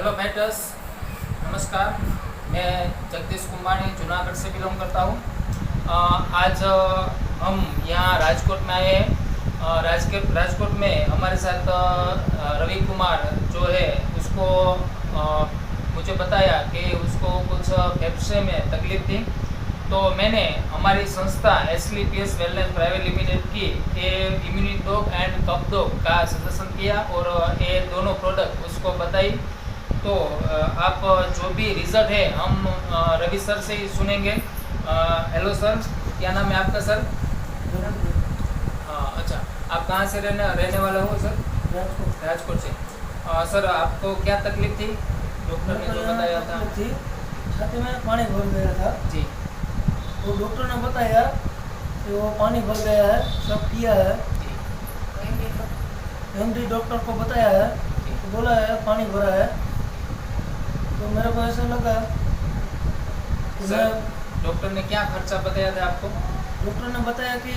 Hello matters, नमस्कार। मैं जगदीश कुंभाणी जूनागढ़ से बिलोंग करता हूँ। आज हम यहाँ राजकोट में आए हैं। राजकोट में हमारे साथ रवि कुमार जो है उसको मुझे बताया कि उसको कुछ फेफड़े में तकलीफ थी। तो मैंने हमारी संस्था एसलीपीएस वेलनेस प्राइवेट लिमिटेड की immunity dog and cup dog का सजेशन किया और ये दोनों प्रोडक्ट उसको बताई। तो आप जो भी रिजल्ट है हम रवि सर से ही सुनेंगे। हेलो सर, क्या नाम है आपका सर? अच्छा, आप कहाँ से रहने वाले हो सर? राजकोट से। सर, आपको क्या तकलीफ थी? डॉक्टर ने जो बताया था थी छाती में पानी भर गया था जी। तो डॉक्टर ने बताया कि वो पानी भर गया है, सब किया है। एमडी डॉक्टर को बताया है तो बोला है पानी भरा है। तो मेरे को ऐसा लगा कि सर, डॉक्टर ने क्या खर्चा बताया था आपको? डॉक्टर ने बताया कि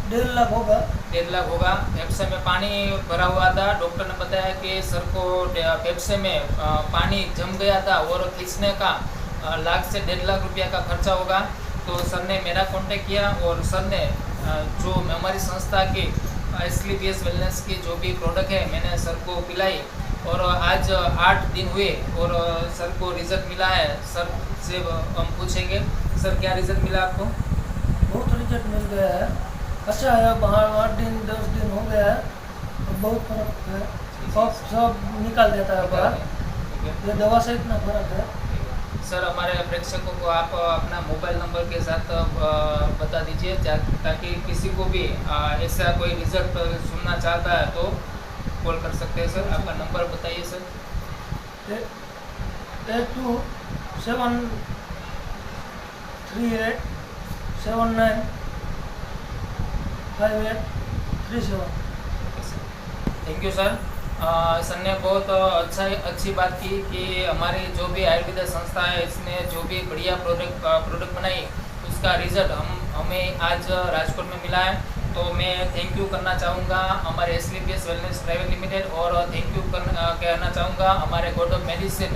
1.5 लाख होगा। 1.5 लाख होगा। फेफड़े में पानी भरा हुआ था। डॉक्टर ने बताया कि सर को फेफड़े में पानी जम गया था और खींचने का 1 लाख से 1.5 लाख रुपया का खर्चा होगा। तो सर ने मेरा कांटेक्ट किया और सर ने जो हमारी संस्था की एसलीपीएस वेलनेस की जो भी प्रोडक्ट है मैंने सर को पिलाई और आज 8 दिन हुए और सर को रिजल्ट मिला है। सर से हम पूछेंगे, सर क्या रिजल्ट मिला आपको? बहुत रिजल्ट मिल गया है, अच्छा है। बाहर 8 दिन 10 दिन हो गया है और बहुत फर्क है। सब निकाल देता है बाहर। ये दवा से इतना फर्क है। सर, हमारे प्रेक्षकों को आप अपना मोबाइल नंबर के साथ बता दीजिए ताकि किसी को भी ऐसा कोई रिजल्ट सुनना चाहता है तो कॉल कर सकते हैं। सर, आपका नंबर बताइए sir. 827138795837। Thank you sir. Sir ने बहुत अच्छी बात की कि हमारी जो भी आयुर्वेदिक संस्था है इसने जो भी बढ़िया प्रोडक्ट बनाई उसका रिजल्ट हमें आज राजकोट में मिला है। तो मैं थैंक यू करना चाहूँगा हमारे एसलीपीएस वेलनेस प्राइवेट लिमिटेड और थैंक यू कहना चाहूँगा हमारे गॉड ऑफ मेडिसिन